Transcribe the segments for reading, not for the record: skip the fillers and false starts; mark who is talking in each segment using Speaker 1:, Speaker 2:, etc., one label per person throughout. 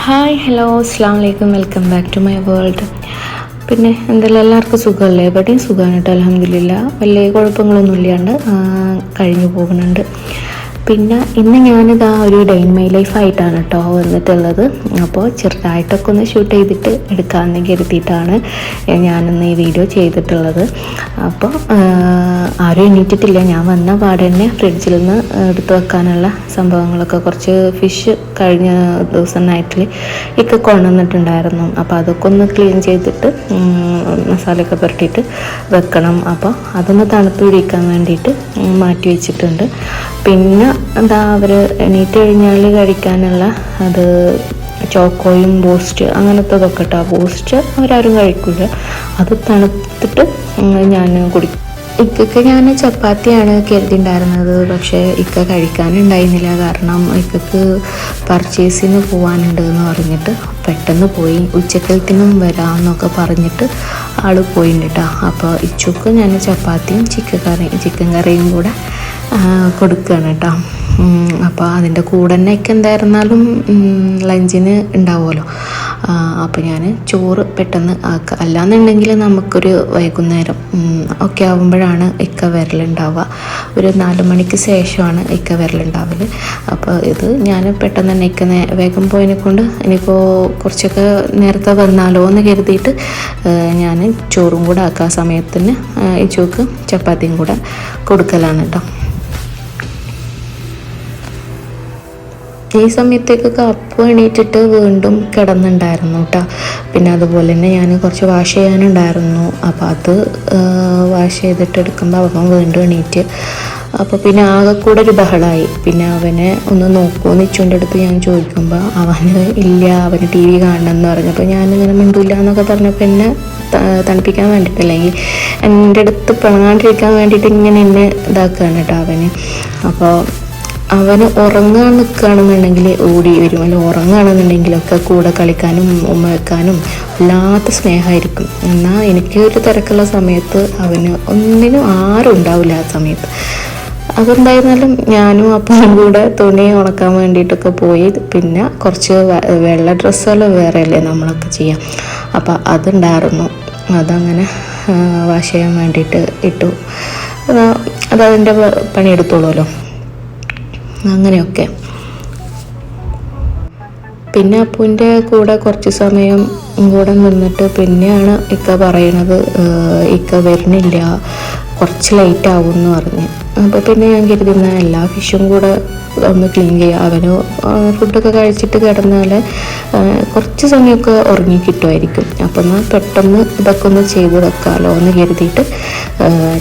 Speaker 1: Hi hello അസ്സാം വലൈക്കും welcome back to my world. പിന്നെ എന്തെല്ലാം എല്ലാവർക്കും സുഖമല്ലേ? എവിടെയും സുഖമാണ് കേട്ടോ, അൽഹംദുലില്ലാ. വലിയ കുഴപ്പങ്ങളൊന്നും ഇല്ലാണ്ട് കഴിഞ്ഞു പോകുന്നുണ്ട്. പിന്നെ ഇന്ന് ഞാനിതാ ഒരു ഡേ ഇൻ മൈ ലൈഫായിട്ടാണ് കേട്ടോ വന്നിട്ടുള്ളത്. അപ്പോൾ ചെറുതായിട്ടൊക്കെ ഒന്ന് ഷൂട്ട് ചെയ്തിട്ട് എടുക്കാമെന്ന് കരുതിയിട്ടാണ് ഞാനിന്ന് ഈ വീഡിയോ ചെയ്തിട്ടുള്ളത്. അപ്പോൾ ആരും എണീറ്റിട്ടില്ല. ഞാൻ വന്ന പാടെ തന്നെ ഫ്രിഡ്ജിൽ നിന്ന് എടുത്ത് വെക്കാനുള്ള സംഭവങ്ങളൊക്കെ, കുറച്ച് ഫിഷ് കഴിഞ്ഞ ദിവസം നൈറ്റിൽ ഒക്കെ കൊണ്ടുവന്നിട്ടുണ്ടായിരുന്നു. അപ്പോൾ അതൊക്കെ ഒന്ന് ക്ലീൻ ചെയ്തിട്ട് മസാലയൊക്കെ പുരട്ടിയിട്ട് വെക്കണം. അപ്പോൾ അതൊന്ന് തണുത്ത് പിടിക്കാൻ വേണ്ടിയിട്ട് മാറ്റി വെച്ചിട്ടുണ്ട്. പിന്നെ എന്താ അവർ എണീറ്റ് കഴിഞ്ഞാൽ കഴിക്കാനുള്ള അത് ചോക്കോയും ബൂസ്റ്റ് അങ്ങനത്തതൊക്കെ കേട്ടോ. ബൂസ്റ്റ് അവരാരും കഴിക്കില്ല, അത് തണുത്തിട്ട് ഞാൻ കുടിക്കും. ഇക്കൊക്കെ ഞാൻ ചപ്പാത്തിയാണ് കരുതിയിട്ടുണ്ടായിരുന്നത്, പക്ഷേ ഇക്ക കഴിക്കാനുണ്ടായിരുന്നില്ല. കാരണം ഇക്കക്ക് പർച്ചേസിന് പോകാനുണ്ട് എന്ന് പറഞ്ഞിട്ട് പെട്ടെന്ന് പോയി. ഉച്ചക്കലത്തിനും വരാമെന്നൊക്കെ പറഞ്ഞിട്ട് ആൾ പോയിട്ടുണ്ട് കേട്ടോ. അപ്പോൾ ഇച്ചുക്ക് ഞാൻ ചപ്പാത്തിയും ചിക്കൻ കറിയും കൂടെ കൊടുക്കുകയാണ് കേട്ടോ. അപ്പോൾ അതിൻ്റെ കൂടെ തന്നെ ഒക്കെ എന്തായിരുന്നാലും ലഞ്ചിന് ഉണ്ടാവുമല്ലോ. അപ്പോൾ ഞാൻ ചോറ് പെട്ടെന്ന് ആക്കുക. അല്ലാന്നുണ്ടെങ്കിൽ നമുക്കൊരു വൈകുന്നേരം ഒക്കെ ആകുമ്പോഴാണ് ഇക്ക വരലുണ്ടാവുക. ഒരു 4 മണിക്ക് ശേഷമാണ് ഇക്ക വരലുണ്ടാവല്. അപ്പോൾ ഇത് ഞാൻ പെട്ടെന്ന് തന്നെ ഇക്ക വേഗം പോയതിനെ കൊണ്ട് ഇനിയിപ്പോൾ കുറച്ചൊക്കെ നേരത്തെ വന്നാലോ എന്ന് കരുതിയിട്ട് ഞാൻ ചോറും കൂടെ ആക്കുക. സമയത്തിന് ഈ ചോക്ക് ചപ്പാത്തിയും കൂടെ കൊടുക്കലാണ് കേട്ടോ. ഈ സമയത്തേക്കൊക്കെ അപ്പം എണീറ്റിട്ട് വീണ്ടും കിടന്നുണ്ടായിരുന്നു കേട്ടോ. പിന്നെ അതുപോലെ തന്നെ ഞാൻ കുറച്ച് വാഷ് ചെയ്യാനുണ്ടായിരുന്നു. അപ്പോൾ അത് വാഷ് ചെയ്തിട്ട് എടുക്കുമ്പോൾ അവൻ വീണ്ടും എണീറ്റ്. അപ്പോൾ പിന്നെ ആകെ കൂടെ ഒരു ബഹളമായി. പിന്നെ അവനെ ഒന്ന് നോക്കുമെന്ന് ഇച്ചുൻ്റെ അടുത്ത് ഞാൻ ചോദിക്കുമ്പോൾ അവന് ഇല്ല, അവന് TV കാണണമെന്ന് പറഞ്ഞപ്പോൾ ഞാനിങ്ങനെ മിണ്ടില്ല എന്നൊക്കെ പറഞ്ഞപ്പോൾ എന്നെ തണുപ്പിക്കാൻ വേണ്ടിയിട്ട്, അല്ലെങ്കിൽ എൻ്റെ അടുത്ത് പിണങ്ങാണ്ടിരിക്കാൻ വേണ്ടിയിട്ട് ഇങ്ങനെ എന്നെ ഇതാക്കുകയാണ് കേട്ടോ അവന്. അപ്പോൾ അവന് ഉറങ്ങാൻ നിൽക്കുകയാണെന്നുണ്ടെങ്കിൽ ഓടി വരും, അല്ലെങ്കിൽ ഉറങ്ങുകയാണെന്നുണ്ടെങ്കിലൊക്കെ കൂടെ കളിക്കാനും ഉമ്മ വെക്കാനും വല്ലാത്ത സ്നേഹമായിരിക്കും. എന്നാൽ എനിക്ക് ഒരു തിരക്കുള്ള സമയത്ത് അവന് ഒന്നിനും ആരും ഉണ്ടാവില്ല ആ സമയത്ത്. അതെന്തായിരുന്നാലും ഞാനും അപ്പനും കൂടെ തുണി ഉണക്കാൻ വേണ്ടിയിട്ടൊക്കെ പോയി. പിന്നെ കുറച്ച് വെള്ള ഡ്രസ്സുകൾ വേറെ അല്ലേ നമ്മളൊക്കെ ചെയ്യാം. അപ്പോൾ അതുണ്ടായിരുന്നു, അതങ്ങനെ വാഷ് ചെയ്യാൻ വേണ്ടിയിട്ട് ഇട്ടു. അതതിൻ്റെ പണിയെടുത്തോളുമല്ലോ, അങ്ങനെയൊക്കെ. പിന്നെ അപ്പൂൻ്റെ കൂടെ കുറച്ച് സമയം കൂടെ നിന്നിട്ട് പിന്നെയാണ് ഇക്ക പറയണത് ഇക്ക വരുന്നില്ല, കുറച്ച് ലേറ്റ് ആവും എന്ന് പറഞ്ഞ്. അപ്പോൾ പിന്നെ ഞാൻ കരുതുന്ന എല്ലാ ഫിഷും കൂടെ ഒന്ന് ക്ലീൻ ചെയ്യുക. അവന് ഫുഡൊക്കെ കഴിച്ചിട്ട് കിടന്നാൽ കുറച്ച് സമയമൊക്കെ ഉറങ്ങി കിട്ടുമായിരിക്കും. അപ്പം എന്നാൽ പെട്ടെന്ന് ഇതൊക്കെ ഒന്ന് ചെയ്ത് വെക്കാമല്ലോ എന്ന് കരുതിയിട്ട്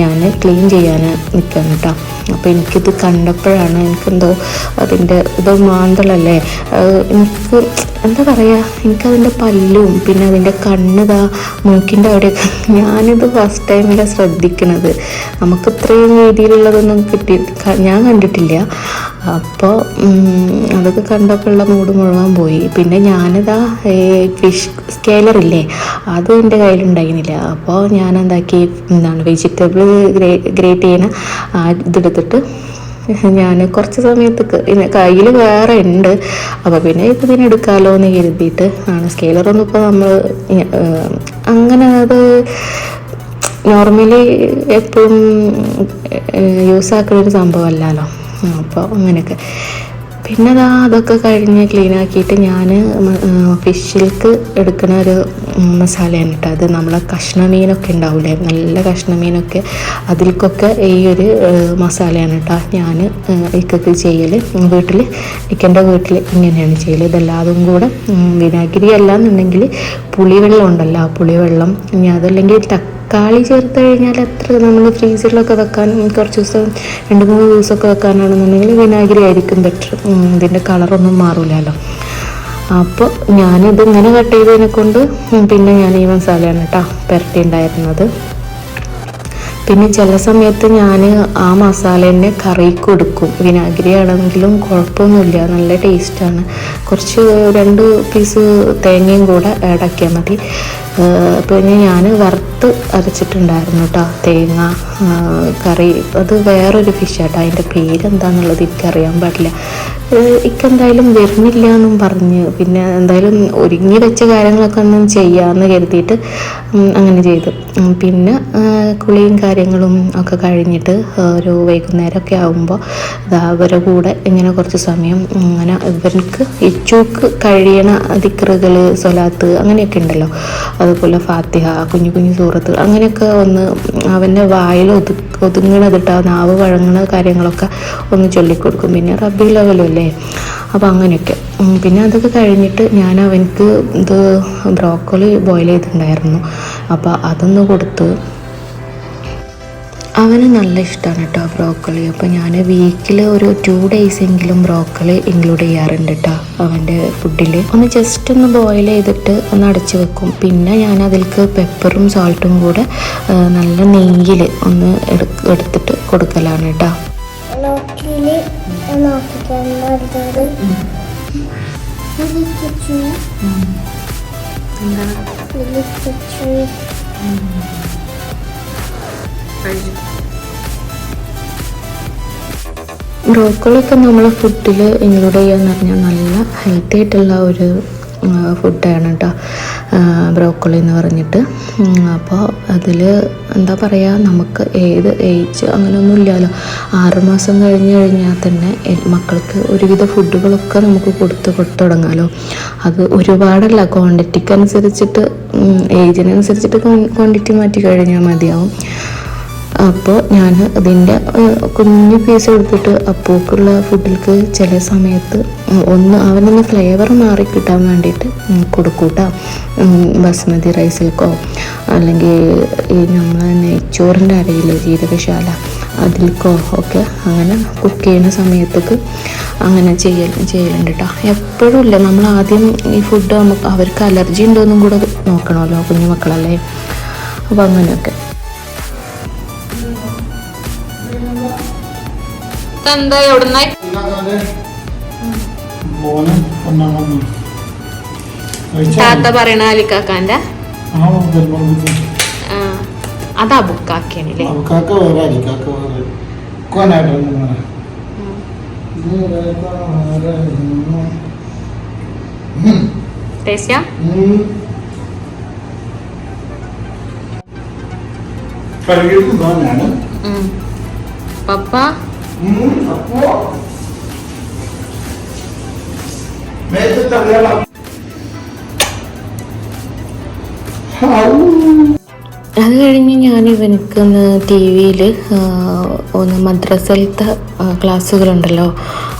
Speaker 1: ഞാൻ ക്ലീൻ ചെയ്യാൻ നിൽക്കണം കേട്ടോ. അപ്പോൾ എനിക്കിത് കണ്ടപ്പോഴാണ് എനിക്കെന്തോ അതിൻ്റെ ഇത് മാന്തളല്ലേ, എനിക്ക് എന്താ പറയുക, എനിക്കതിൻ്റെ പല്ലും പിന്നെ അതിൻ്റെ കണ്ണിതാ മൂക്കിൻ്റെ അവിടെയൊക്കെ ഞാനിത് ഫസ്റ്റ് ടൈമിലാണ് ശ്രദ്ധിക്കണത്. നമുക്ക് ഇത്രയും രീതിയിലുള്ളതൊന്നും ഞാൻ കണ്ടിട്ടില്ല. അപ്പോൾ അതൊക്കെ കണ്ടപ്പോഴുള്ള മൂഡ് മുഴുവൻ പോയി. പിന്നെ ഞാനിതാ ഫിഷ് സ്കെയിലറില്ലേ, അതും എൻ്റെ കയ്യിലുണ്ടായിരുന്നില്ല. അപ്പോൾ ഞാൻ എന്താക്കി, വെജിറ്റബിൾ ഗ്രേറ്റ് ചെയ്യണ ഇതെടുത്തിട്ട് ഞാൻ കുറച്ച് സമയത്തേക്ക് കയ്യിൽ വേറെ ഉണ്ട്. അപ്പോൾ പിന്നെ ഇതിനെടുക്കാമല്ലോ എന്ന് കരുതിയിട്ട് ആണ്. സ്കെയിലറൊന്നും ഇപ്പോൾ നമ്മൾ അങ്ങനെ അത് നോർമലി എപ്പോഴും യൂസ് ആക്കുന്നൊരു സംഭവമല്ലല്ലോ. അപ്പോൾ അങ്ങനെയൊക്കെ. പിന്നെ അതൊക്കെ കഴിഞ്ഞ് ക്ലീനാക്കിയിട്ട് ഞാൻ ഫിഷിലേക്ക് എടുക്കുന്ന ഒരു മസാലയാണ് കേട്ടോ. അത് നമ്മളെ കഷ്ണമീനൊക്കെ ഉണ്ടാവില്ലേ, നല്ല കഷ്ണമീനൊക്കെ, അതിൽക്കൊക്കെ ഈ ഒരു മസാലയാണ് കേട്ടോ ഞാൻ ഇക്കൊക്കെ ചെയ്യൽ. ഇക്കെൻ്റെ വീട്ടിൽ ഇങ്ങനെയാണ് ചെയ്യൽ. ഇതെല്ലാതും കൂടെ വിനാഗിരി അല്ലാന്നുണ്ടെങ്കിൽ പുളിവെള്ളം ഉണ്ടല്ലോ, ആ പുളിവെള്ളം. ഇനി അതല്ലെങ്കിൽ തക്കാളി ചേർത്ത് കഴിഞ്ഞാൽ എത്ര നമ്മൾ ഫ്രീസറിലൊക്കെ വെക്കാനും കുറച്ച് ദിവസം 2-3 ദിവസമൊക്കെ വെക്കാനാണെന്നുണ്ടെങ്കിൽ വിനാഗിരി ആയിരിക്കും ബെറ്റർ. ഇതിൻ്റെ കളറൊന്നും മാറില്ലല്ലോ. അപ്പോൾ ഞാനിതിങ്ങനെ കട്ട് ചെയ്തതിനെ കൊണ്ട് പിന്നെ ഞാൻ ഈ മസാലയാണ് കേട്ടോ പുരട്ടി ഉണ്ടായിരുന്നത്. പിന്നെ ചില സമയത്ത് ഞാൻ ആ മസാല തന്നെ കറിക്ക് എടുക്കും. വിനാഗിരി ആണെങ്കിലും കുഴപ്പമൊന്നുമില്ല, നല്ല ടേസ്റ്റാണ്. കുറച്ച് 2 പീസ് തേങ്ങയും കൂടെ ആഡാക്കിയാൽ മതി. പിന്നെ ഞാൻ വറുത്ത് അരച്ചിട്ടുണ്ടായിരുന്നു കേട്ടോ തേങ്ങ കറി. അത് വേറൊരു ഫിഷാട്ടോ, അതിൻ്റെ പേരെന്താണെന്നുള്ളത് എനിക്കറിയാൻ പാടില്ല. എന്തായാലും വരുന്നില്ല എന്നും പറഞ്ഞ് പിന്നെ എന്തായാലും ഒരുങ്ങി വെച്ച കാര്യങ്ങളൊക്കെ ഒന്നും ചെയ്യാമെന്ന് കരുതിയിട്ട് അങ്ങനെ ചെയ്തു. പിന്നെ കുളിയും കാര്യങ്ങളും ഒക്കെ കഴിഞ്ഞിട്ട് ഒരു വൈകുന്നേരമൊക്കെ ആകുമ്പോൾ അവരുടെ കൂടെ ഇങ്ങനെ കുറച്ച് സമയം അങ്ങനെ ഇവർക്ക് ഇച്ചൂക്ക് കഴിയണ ദിക്റുകൾ, സ്വലാത്ത് അങ്ങനെയൊക്കെ ഉണ്ടല്ലോ, അതുപോലെ ഫാത്തിഹ, കുഞ്ഞു കുഞ്ഞു സൂറത്തുകൾ അങ്ങനെയൊക്കെ ഒന്ന് അവൻ്റെ വായിൽ ഒതുങ്ങണതിട്ട് ആ നാവ് വഴങ്ങണ കാര്യങ്ങളൊക്കെ ഒന്ന് ചൊല്ലിക്കൊടുക്കും. പിന്നെ റബ്ബി ലെവലല്ലേ, അപ്പോൾ അങ്ങനെയൊക്കെ. പിന്നെ അതൊക്കെ കഴിഞ്ഞിട്ട് ഞാൻ അവനക്ക് ഇത് ബ്രോക്കോളി ബോയിൽ ചെയ്തിട്ടുണ്ടായിരുന്നു, അപ്പോൾ അതൊന്ന് കൊടുത്ത്. അവന് നല്ല ഇഷ്ടമാണ് കേട്ടോ ബ്രോക്കോളി. അപ്പോൾ ഞാൻ വീക്കിൽ ഒരു 2 days എങ്കിലും ബ്രോക്കോളി ഇൻക്ലൂഡ് ചെയ്യാറുണ്ട് കേട്ടോ അവൻ്റെ ഫുഡിൽ. ഒന്ന് ജസ്റ്റ് ഒന്ന് ബോയിൽ ചെയ്തിട്ട് ഒന്ന് അടച്ച് വെക്കും. പിന്നെ ഞാൻ അതിലേക്ക് പെപ്പറും സോൾട്ടും കൂടെ നല്ല നെയ്യിൽ ഒന്ന് എടുത്തിട്ട് കൊടുക്കലാണ് കേട്ടോ. ബ്രോക്കോളിയൊക്കെ നമ്മൾ ഫുഡിൽ ഇൻക്ലൂഡ് ചെയ്യാന്ന് പറഞ്ഞാൽ നല്ല ഹെൽത്തി ആയിട്ടുള്ള ഒരു ഫുഡാണ് കേട്ടോ ബ്രോക്കോളി എന്ന് പറഞ്ഞിട്ട്. അപ്പോൾ അതിൽ എന്താ പറയുക, നമുക്ക് ഏത് ഏജ് അങ്ങനെയൊന്നും ഇല്ലല്ലോ. 6 മാസം കഴിഞ്ഞാൽ തന്നെ മക്കൾക്ക് ഒരുവിധ ഫുഡുകളൊക്കെ നമുക്ക് കൊടുത്തു തുടങ്ങാമല്ലോ. അത് ഒരുപാടല്ല, ക്വാണ്ടിറ്റിക്ക് അനുസരിച്ചിട്ട് ഏജിനനുസരിച്ചിട്ട് ക്വാണ്ടിറ്റി മാറ്റി കഴിഞ്ഞാൽ മതിയാവും. അപ്പോൾ ഞാൻ അതിൻ്റെ കുഞ്ഞു പീസ് എടുത്തിട്ട് അപ്പോക്കുള്ള ഫുഡിലേക്ക് ചില സമയത്ത് അവനൊന്ന് ഫ്ലേവർ മാറി കിട്ടാൻ വേണ്ടിയിട്ട് കൊടുക്കൂട്ടോ. ബസ്മതി റൈസിലേക്കോ അല്ലെങ്കിൽ ഈ നമ്മൾ നെയ്ച്ചോറിൻ്റെ അരയിൽ ജീരകശാല അതിലേക്കോ ഒക്കെ അങ്ങനെ കുക്ക് ചെയ്യുന്ന സമയത്തേക്ക് അങ്ങനെ ചെയ്യലുണ്ട് കേട്ടോ. എപ്പോഴും ഇല്ല, നമ്മൾ ആദ്യം ഈ ഫുഡ് നമുക്ക് അവർക്ക് അലർജി ഉണ്ടോയെന്നും കൂടെ നോക്കണമല്ലോ, കുഞ്ഞു മക്കളല്ലേ. അപ്പോൾ അങ്ങനെയൊക്കെ.
Speaker 2: എന്താ എവിടുന്ന താത്ത പറയണ അലിക്കാക്കാന്റെ അതാ ബുക്കാക്കിയാണില്ലേ? ടേസ്റ്റാ? പപ്പ അത് കഴിഞ്ഞ് ഞാൻ ഇവനക്ക് ടി വിയിൽ ഒന്ന് മദ്രസയിലത്തെ ക്ലാസ്സുകളുണ്ടല്ലോ,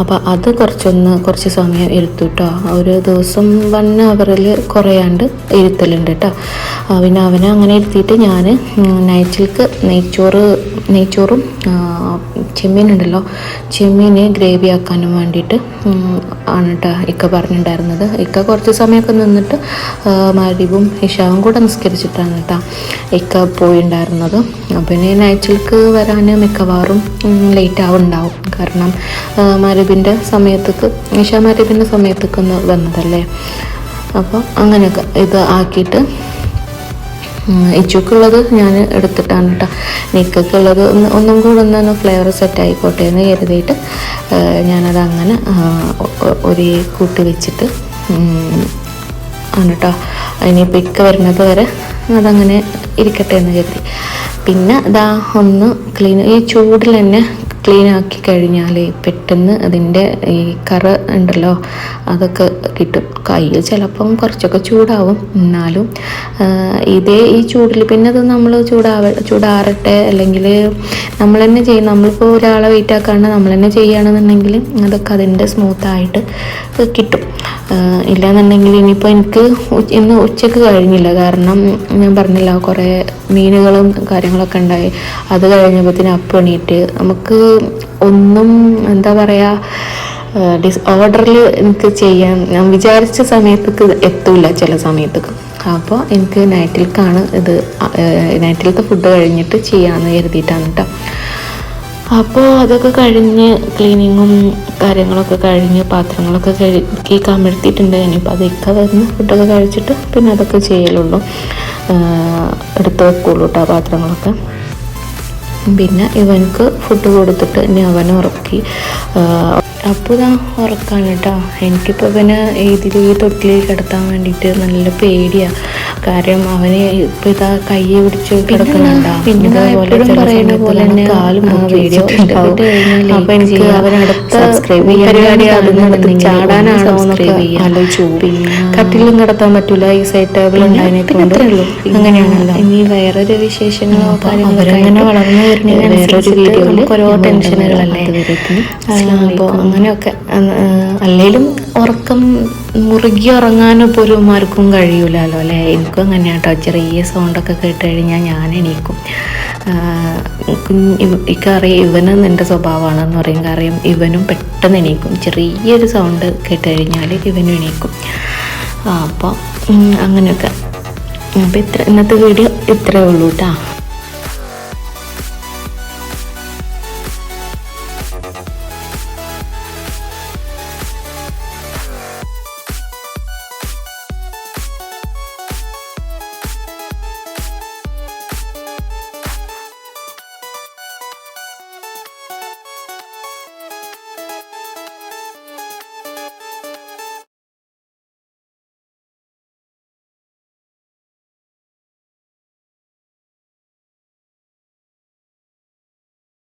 Speaker 2: അപ്പോൾ അത് കുറച്ച് സമയം ഇരുത്തു കേട്ടോ. ഒരു ദിവസം 1 hourൽ കുറയാണ്ട് ഇരുത്തലുണ്ട് കേട്ടോ. പിന്നെ അവനെ അങ്ങനെ ഇരുത്തിയിട്ട് ഞാൻ നൈറ്റിലേക്ക് നെയ്ച്ചോറും ചെമ്മീനുണ്ടല്ലോ, ചെമ്മീൻ ഗ്രേവി ആക്കാനും വേണ്ടിയിട്ട് ആണ് കേട്ടോ ഇക്ക പറഞ്ഞിട്ടുണ്ടായിരുന്നത്. ഇക്ക കുറച്ച് സമയമൊക്കെ നിന്നിട്ട് മഗ്‌രിബും ഇശാവും കൂടെ നിസ്കരിച്ചിട്ടാണ് കേട്ടോ ഇക്ക പോയിണ്ടായിരുന്നത്. പിന്നെ നൈറ്റിലേക്ക് വരാൻ മിക്കവാറും ലേറ്റ് ആവുന്നുണ്ടാവും, കാരണം മഗ്‌രിബിൻ്റെ സമയത്തേക്ക് മഗ്‌രിബിൻ്റെ സമയത്തേക്ക് ഒന്ന് വന്നതല്ലേ. അപ്പോൾ അങ്ങനെയൊക്കെ ഇത് ആക്കിയിട്ട് ഇച്ചുക്കുള്ളത് ഞാൻ എടുത്തിട്ടാണ് കേട്ടോ. നിക്കുള്ളത് ഒന്നും കൂടെ ഒന്ന് ഫ്ലേവർ സെറ്റ് ആയിക്കോട്ടെ എന്ന് കരുതിയിട്ട് ഞാനത് അങ്ങനെ ഒരു കൂട്ടി വെച്ചിട്ട് ആണ് കേട്ടോ. ഇനിയിപ്പോൾ ഇക്ക വരുന്നത് വരെ അതങ്ങനെ ഇരിക്കട്ടെ എന്ന് കരുതി. പിന്നെ ഇതാ ഒന്ന് ഈ ചൂടിൽ തന്നെ ക്ലീൻ ആക്കി കഴിഞ്ഞാൽ പെട്ടെന്ന് അതിൻ്റെ ഈ കറ ഉണ്ടല്ലോ അതൊക്കെ കിട്ടും. കയ്യിൽ ചിലപ്പം കുറച്ചൊക്കെ ചൂടാവും, എന്നാലും ഈ ചൂടിൽ പിന്നെ അത് നമ്മൾ ചൂടാറട്ടെ, അല്ലെങ്കിൽ നമ്മൾ തന്നെ ചെയ്യും. നമ്മളിപ്പോൾ ഒരാളെ വെയിറ്റ് ആക്കാണ്ട് നമ്മൾ തന്നെ ചെയ്യുകയാണെന്നുണ്ടെങ്കിൽ അതൊക്കെ അതിൻ്റെ സ്മൂത്തായിട്ട് കിട്ടും. ഇല്ലാന്നുണ്ടെങ്കിൽ ഇനിയിപ്പോൾ എനിക്ക് ഇന്ന് ഉച്ചയ്ക്ക് കഴിഞ്ഞില്ല, കാരണം ഞാൻ പറഞ്ഞില്ല കുറേ മീനുകളും കാര്യങ്ങളൊക്കെ ഉണ്ടായി. അത് കഴിഞ്ഞപ്പോഴത്തേന് അപ്പം എണീറ്റ് നമുക്ക് ഒന്നും എന്താ പറയുക ഓർഡറിൽ എനിക്ക് ചെയ്യാൻ ഞാൻ വിചാരിച്ച സമയത്തേക്ക് എത്തൂല ചില സമയത്തേക്ക്. അപ്പോൾ എനിക്ക് നൈറ്റിലേക്കാണ് ഇത്, നൈറ്റിലത്തെ ഫുഡ് കഴിഞ്ഞിട്ട് ചെയ്യാമെന്ന് കരുതിയിട്ടാണ് കേട്ടോ. അപ്പോൾ അതൊക്കെ കഴിഞ്ഞ് ക്ലീനിങ്ങും കാര്യങ്ങളൊക്കെ കഴിഞ്ഞ് പാത്രങ്ങളൊക്കെ കഴുകി കമഴ്ത്തിയിട്ടുണ്ട്. ഇനിയിപ്പോൾ അതൊക്കെ വരുന്ന ഫുഡൊക്കെ കഴിച്ചിട്ട് പിന്നെ അതൊക്കെ ചെയ്യലുള്ളൂ, എടുത്ത് വെക്കുള്ളൂ കേട്ടോ പാത്രങ്ങളൊക്കെ. പിന്നെ ഇവനക്ക് ഫുഡ് കൊടുത്തിട്ട് ഇനി അവനെ ഉറക്കി. അപ്പോൾ ഇതാ ഉറക്കാണ് കേട്ടോ. എനിക്കിപ്പോൾ ഇവനെ ഈ തൊട്ടിലിൽ കിടത്താൻ വേണ്ടിയിട്ട് നല്ല പേടിയാണ്. കാര്യം അവന് ഇപ്പോൾ ഇതാ കയ്യെ പിടിച്ച് കിടക്കുന്നുണ്ടോ, പറയുന്ന പോലെ തന്നെ കാലും അപ്പോൾ എനിക്ക് അവനടുത്ത പരിപാടി അതൊന്നും ചാടാനാണോ എന്നൊക്കെ ആലോചിച്ചു. പിന്നെ കട്ടിലും കിടത്താൻ പറ്റൂല, ഈ സൈഡ് ടേബിൾ ഉണ്ടായതിനെക്കൊണ്ട് അങ്ങനെയാണല്ലോ. ഇനി വേറൊരു വിശേഷങ്ങളോ കാര്യങ്ങളോ അങ്ങനെ വളർന്നു വരുന്ന വേറൊരു വീഡിയോയിൽ ഓരോ ടെൻഷനുകളല്ലേ. അപ്പോൾ അങ്ങനെയൊക്കെ അല്ലെങ്കിലും ഉറക്കം മുറുകി ഉറങ്ങാനും ഇപ്പോൾ ഒരു ആർക്കും കഴിയൂലല്ലോ അല്ലേ. എനിക്കും അങ്ങനെ കേട്ടോ. ചെറിയ സൗണ്ടൊക്കെ കേട്ട് കഴിഞ്ഞാൽ ഞാൻ എണീക്കും. എനിക്കറിയാം ഇവന് എൻ്റെ സ്വഭാവമാണെന്ന് പറയും. കാര്യം ഇവനും പെട്ടെന്ന് എണീക്കും. ചെറിയൊരു സൗണ്ട് കേട്ട് കഴിഞ്ഞാൽ ഇവനും എണീക്കും. അപ്പോൾ അങ്ങനെയൊക്കെ. അപ്പോൾ ഇന്നത്തെ വീഡിയോ ഇത്രയേ ഉള്ളൂ കേട്ടോ.